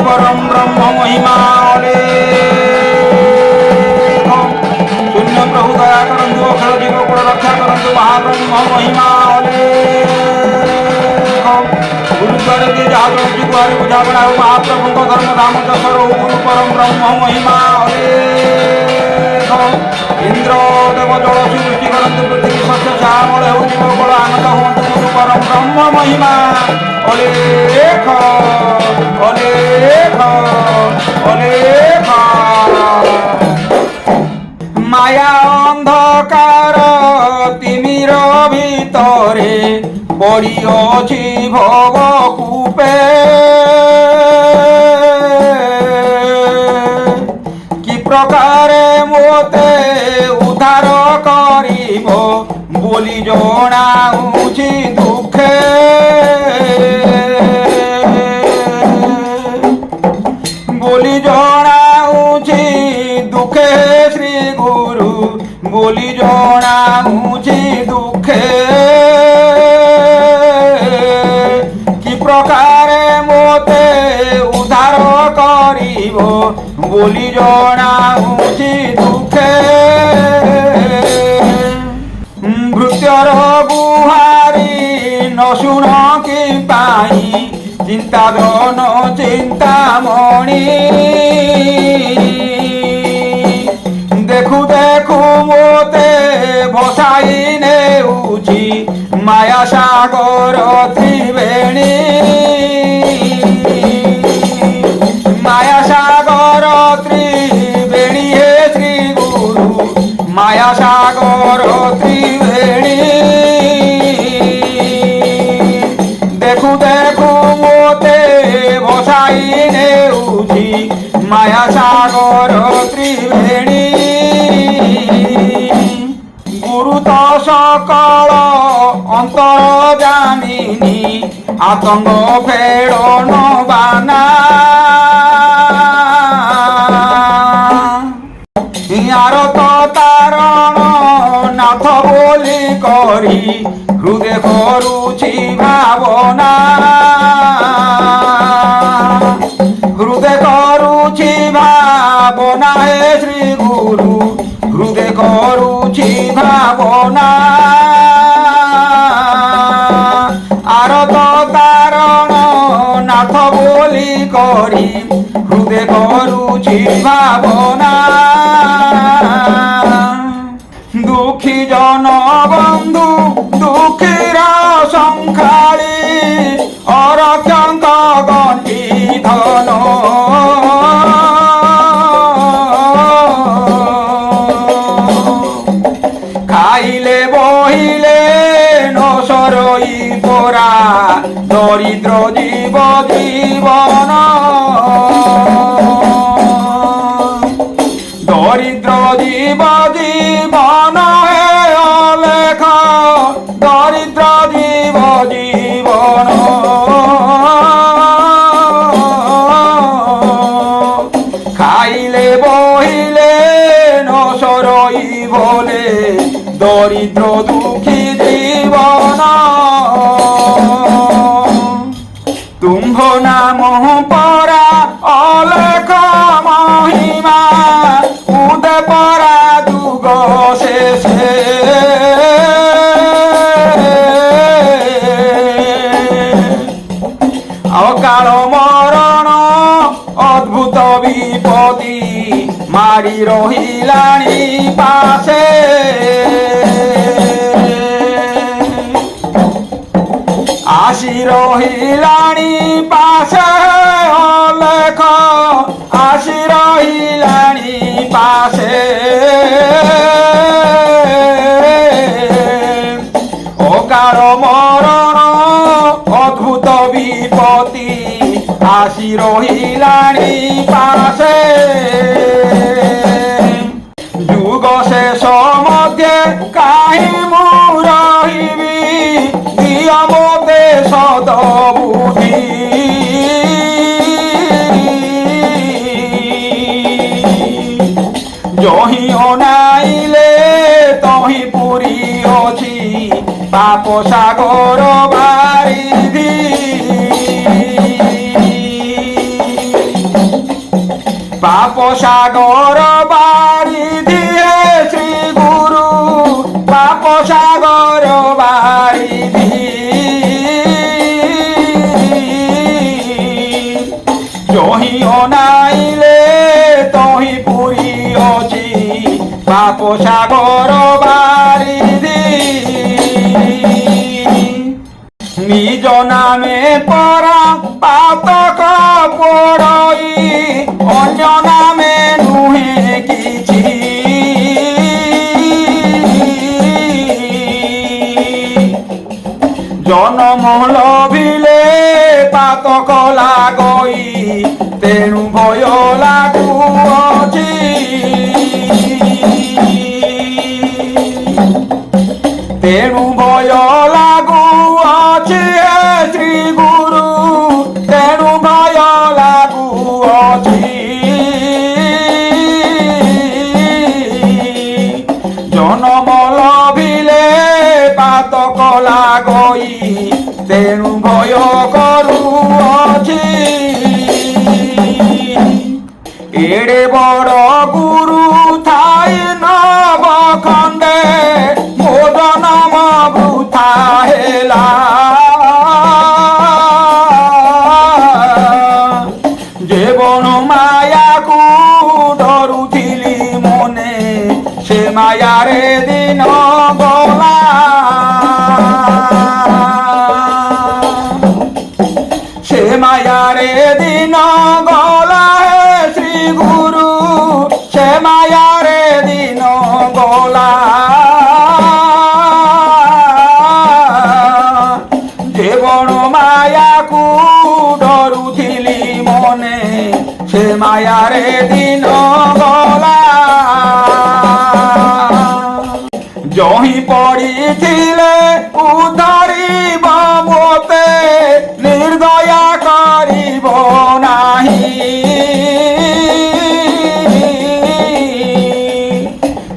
परम ब्रह्म महिमा शून्य प्रभु दया करंतु अखिल जीव कुल रक्षा करंतु महाब्रह्म महिमा गुरुद्वार के जहाज गुहारी बुझापड़ा महाप्रभु धर्म धाम दशर गुरु परम ब्रह्म महिमा इंद्र देव जल सृष्टि करंतु पृथ्वी शस्य श्यामल हो जीवकल आनंद हुंतु गुरु परम ब्रह्म महिमा अलेख अलेख अलेख माया अंधकार तिमिर भितरे पड़िअछि भव कूपे कि प्रकारे मोते उद्धार करिब बोली जणाउछि दुखे बोली जणाउछि दुखे श्री गुरु बोली जणाउछि दुखे कि प्रकारे मोते उद्धार करिब बोली जणाउछि दुखे भृत्यर गुहारी न शुण कि पाई चिंता धन चिंतामणि देखु देखु मोते भसाई नेउछि माया सागर त्रिवेणी माया सागर त्रिवेणी हे श्री गुरु माया सागर त्रिवेणी देखु देखु मोते भसाई नेउछि माया सागर त्रिवेणी गुरु तो सकल अंतर जामिनी आतंक फेड़न बाना यार तो तारण नाथ बोली करी हृदय करुछि भावना हृदय करुछि भावना हे श्री गुरु हृदय करुछि भावना आरत तारण नाथ बोली करी हृदय करुछि भावना दुखी जन बंधु दुखीर संखाली अरक्षक गंठी धन खाइले बहिले न सरई परा दरिद्र जीव जीवन दरिद्र जीव जीवन हे अलेख दरिद्र जीव जीवन खाइले बहिले न सरई भोले दरिद्र दुखी जीवन तुम्भ नाम परा अलेख महिमा उदय परा दुग शेषे अकाल मरण अद्भुत विपत्ति मारी रहिलाणी पासे आशी रहिलाणी पासे अलेख आशी रहिलाणी पासे अकाल मरण अद्भुत विपत्ति आशी रहिलाणी पासे जुग शेष मध्य काहि मु रहिबी दिय मोते सद बुद्धि जहि अनाइले तहि पुरी अछि पाप सागर बारिधि পাপ সাগর বারিধিয়ে শ্রী গুরু পাপ সাগর বারিধি জহি অনাইলে তহি পুরী অছি পাপ সাগর বারিধি নিজ নামে পরা পাতক পড়ই অন্য নামে নুহে কিছু জনম লভিলে পাতক লাগই তেণু ভয় লাগুଅଛି তেণু ভয় লাগুଅଛି শ্রী গুরু তেণু ভয় লাগুଅছি জনম লভিলে পাতক লাগই তেণু ভয় করুଅছি এড়ে বড় গুরু থাই নব খণ্ডে ମୋ ଜନମ ବୃଥା ହେଲା জীবন মায়াকু ডরুথিলি মনে সে মায়ারে দিন গলা সে মায়ারে দিন গলা শ্রী গুরু সে মায়ারে দিন গলা জীবন মায়াকু ডরুথিলি মনে সে মায়ারে দিন গলা জহি পড়িছিলে উদ্ধরিব মোতে নির্দয়া করিব নাহি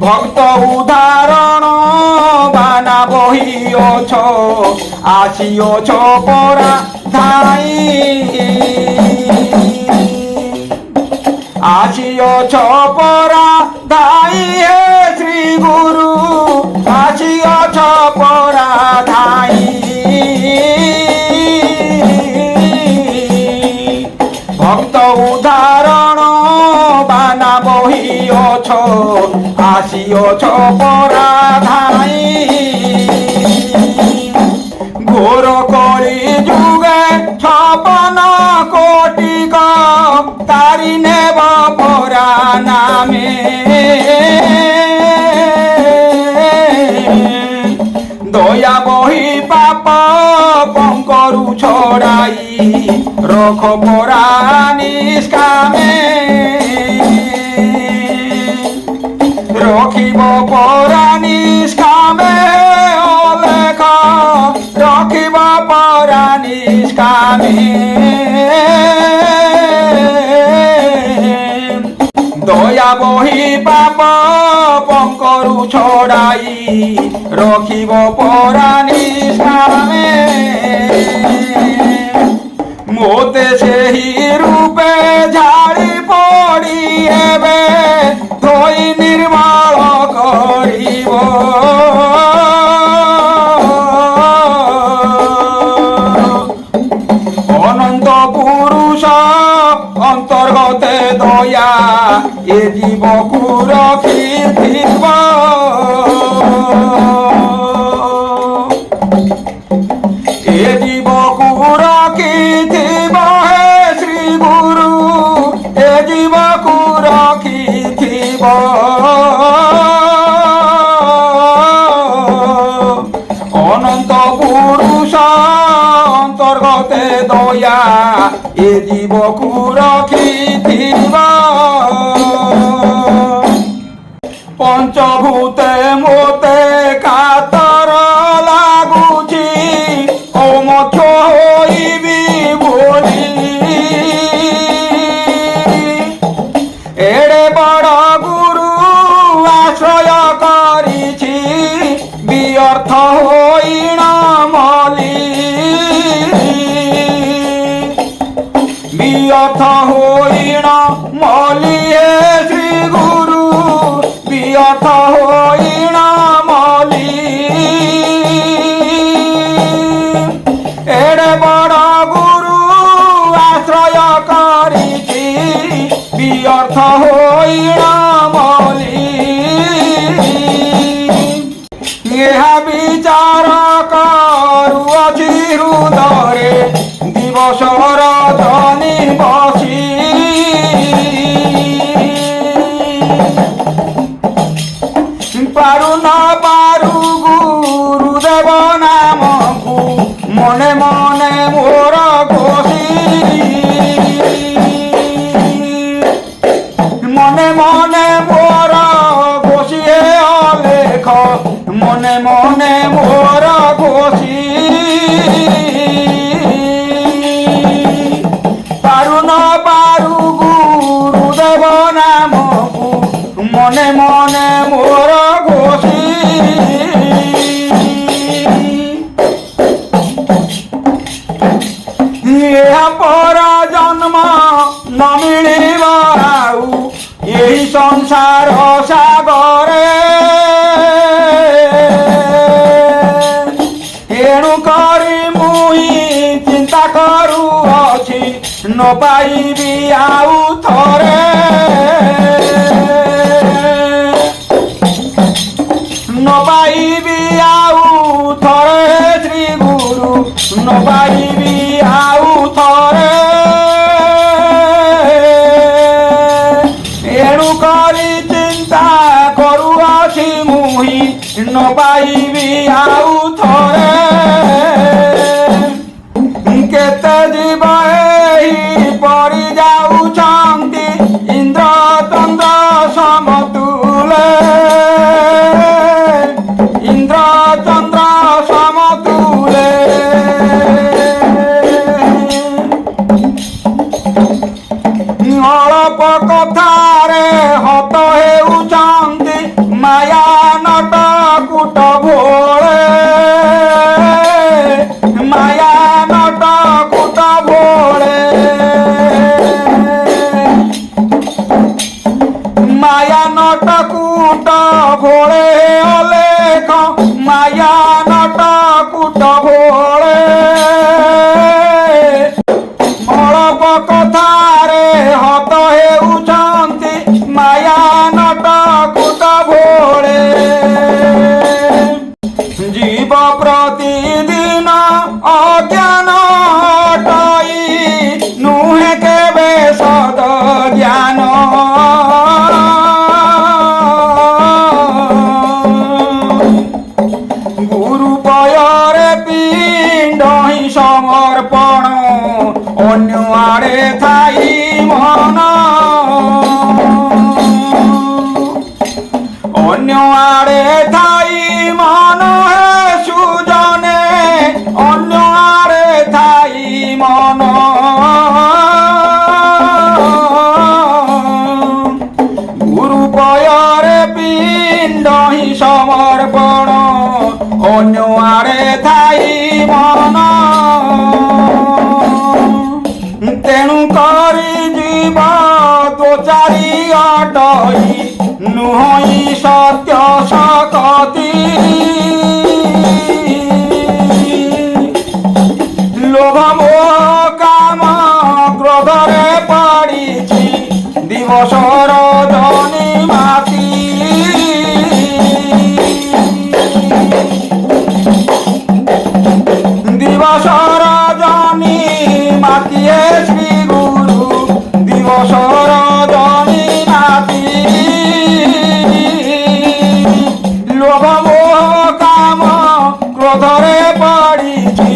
ভক্ত উদাহরণ বানা বহিଅছ আসিଅছ পরা ধাই আসিଅছ পরা ধাই হে শ্রী গুরু আসিଅছ পরা ধাই ভক্ত উদাহরণ বানা বহিଅছ আসিଅছ পরা ধাই ঘোর কলি যুগে 56 কোটিক তারি নেব পরা নামে দয়া বহি পাপ পঙ্করু ছড়াই রখ পরা নিষ্কামে রখিব পরা নিষ্কামে অলেখ রখিব পরা নিষ্কামে দয়া বহি পাপ পঙ্করু ছড়াই রখিব পরা নিষ্কামে মোতে সেই রূপে ঝাড়ি পড়ি এবে ধৈ নির্মল করিব অনন্ত পুরুষ অন্তর্গতে দয়া এ জীবকু রখিথিব এ জীবকু রখিথিব হে শ্রী গুরু এ জীবকু রখিথিব অনন্ত পুরুষ অন্তর্গতে দয়া এ জীবকু রখিথিব পঞ্চভূতে মোতে কাতর লাগুছি ও মঠ হইবি বলি এড়ে বড় গুরু আশ্রয় করিছি বিয়র্থ হইণ মলি বিয়থ হইণ মলি হে শ্রী গুরু বিয়থ হইণ মলি এড়ে বড় গুরু আশ্রয় করিছি বিয়থ হইণ মলি ଏହା বিচার କରୁଅଛି ହୃଦୟରେ ଦିବସର ଧନି ବସି ପାରୁ ନ ପାରୁ ଗୁରୁଦେବ ନାମକୁ ମନେ ମନେ ମୋର ଘୋଷି মনে মনে মোর ঘোষি হে অলেখ মনে মনে মোর ঘোষি পারু ন পারু গুরুদেব নামকু মনে মনে মোর ঘোষি ଏହା ପର ଜନ୍ମ ନ ମିଳିବ ଆଉ ଏହି ସଂସାର ସାଗରେ ଏଣୁ କରି ମୁଇଁ ଚିନ୍ତା କରୁଅଛି ନ ପାଇବି ଆଉ ଥରେ ନ ପାଇବି ଆଉ ଥରେ ଶ୍ରୀ ଗୁରୁ ନ ପାଇବି ଆଉ ଥରେ ଏଣୁ କରି ଚିନ୍ତା କରୁଅଛି ମୁହିଁ ନ ପାଇବି ଆଉ ଥରେ କେତେ ଜୀବ ଏହି ପରି ଯାଉଛନ୍ତି ଇନ୍ଦ୍ର ଚନ୍ଦ୍ର ସମତୁଲେ ଇନ୍ଦ୍ର ଚନ୍ଦ୍ର ସମତୁଲେ ଅଳପ କଥାରେ ହତ ହେଉଛନ୍ତି ମାୟା ନଟ କୁଟ ଭୋଳେ ମାୟା ନଟ କୁଟ ଭୋଳେ ମାୟା ନଟ କୁଟ ଭୋଳେ ଅଲେଖ ମାୟା ନଟ କୁଟ ଭୋଳେ ଅଳପ କଥାରେ ହତ ହେଉଛନ୍ତି ମାୟା ନଟ କୁଟ ଭୋଳେ ଜୀବ ପ୍ରତିଦିନ ଅଜ୍ଞାନ ଅଟଇ ନୁହେଁ କେବେ ସଦ ଜ୍ଞାନ ଗୁରୁ ପୟରେ ପିଣ୍ଡ ହିଁ ସମର୍ପଣ ଅନ୍ୟ ଆଡ଼େ ଥାଇ ମନ ଅନ୍ୟ ଆଡ଼େ ଥାଇ ମନ হে সুজনে ଅନ୍ୟ ଆଡ଼େ ଥାଇ ମନ গুরু পୟରେ পিণ্ড ହିଁ সমর্পণ ଅନ୍ୟ ଆଡ଼େ ଥାଇ ମନ ତେଣୁ କରି ଯିବ ଦୋଚାରି ଅଟଇ ନୁହଁଇ ସତ୍ୟ ଶକତି ଲୋଭ ମୋହ କାମ କ୍ରୋଧରେ ପଡ଼ିଛି ଦିବସର ଧନି ମାତି দিবসর জনি মাতিয়ে শ্রী গুরু দিবসর জনি মাতি লোভ মোহ কাম ক্রোধরে পড়িছি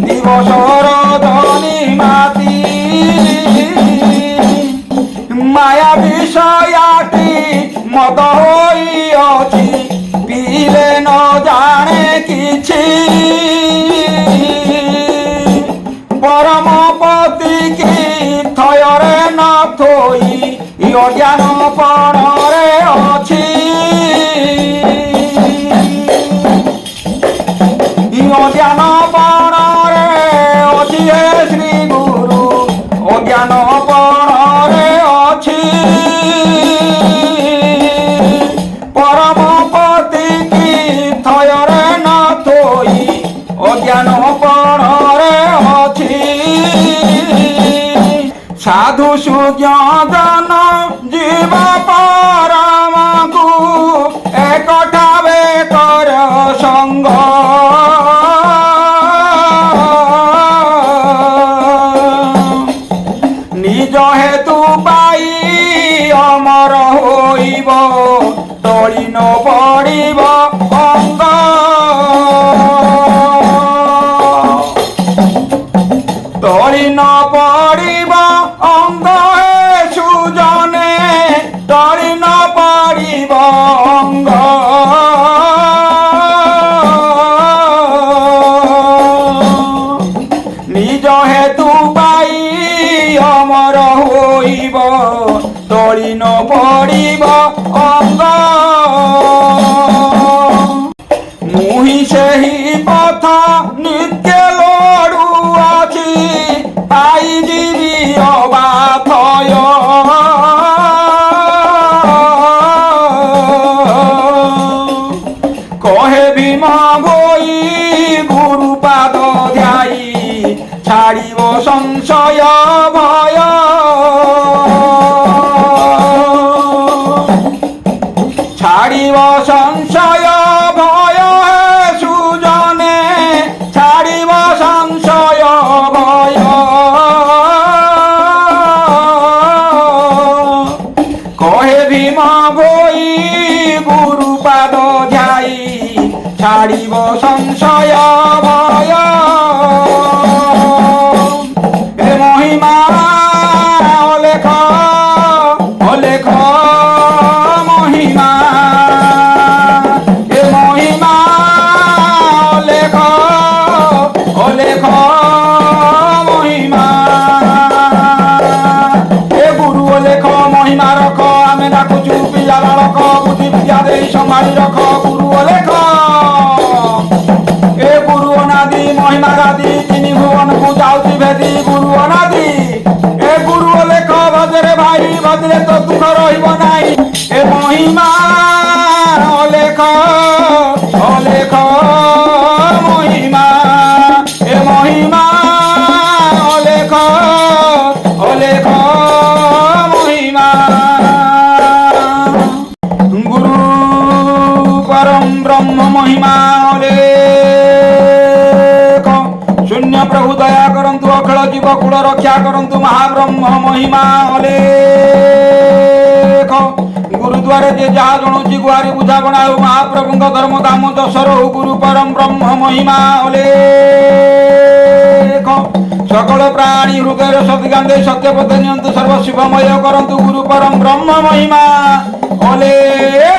দিবসর ধনি মাতি মায়া বিষয়াটি মদ হইଅଛି পিলে ন জানে কিছু পরম পতি কি থয়রে ন থই অজ্ঞান পণরে অছি অজ্ঞান পণরে অছি হে শ্রী গুরু অজ্ঞান ପଣରେ ଅଛି ପରମ ପତି କି ଥୟରେ ନ ଥୋଇ ଅଜ୍ଞାନ ପଣରେ ଅଛି ସାଧୁ ସୁଜ୍ଞାନ ଜୀବ ପରମକୁ ଏକଠାବେ କର ସଙ୍ଗ নিজ হেতু পাই অমর হইব টলি ন পড়িব অঙ্গ টলি ন পড়িব অঙ্গ সুজনে টলি ন পড়িব অঙ্গ নিজ হেতু পাই অমর হইব টলি ন পড়িব অঙ্গ মুহি সেই পথ নিত্য লড়ু আছি পাই জীবি অবাথয় কহে ভীম বই গুরু পাদ ধ্যাই ছাড়িব সংশয় ভয় ছাড়িব সংশয় ভয় সুজনে ছাড়িব সংশয় ভয় কহে ভীম বই গুরু পাদ ধ্যাই ছাড়িব সংশয় ভয় মহিমা অলেখ অলেখ মহিমা এ মহিমা অলেখ অলেখ মহিমা এ গুরু অলেখ মহিমা রখ আমি ডাকুছু পিলা বালক বুদ্ধি বিদ্যা দেই সম্ভালি রখ গুরু অলেখ এ গুরু অনাদি মহিমা গাদি তিনি ভুবনকু যাউছি ভেদি গুরু অনাদি এ গুরু অলেখ ভজরে ভাই ভজরে তো দুঃখ রহিব নাই এ মহিমা অলেখ অলেখ মহিমা এ মহিমা অলেখ অলেখ মহিমা গুরু পরম ব্রহ্ম মহিমা অলেখ শূন্য প্রভু দয়া করন্তু অখଳ জীব কুল রক্ষা করন্তু মহাব্রহ্ম মহিমা অলেখ গুরুদ্বারে যে যাহা জଣୁଛି ଗୁହାରି ବୁଝାବଣା ହେଉ ମହାପ୍ରଭୁଙ୍କ ଧର୍ମ ଧାମ ଦଶ ରହୁ ଗୁରୁ ପରମ ବ୍ରହ୍ମ ମହିମା ଅଲେଖ সকল প্রাণী হৃদয়ের সদ্গান্ধে সত্যপথে নিয়ন্তু সর্বশিবময় করন্তু গুরু পরম ব্রহ্ম মহিমা অলেখ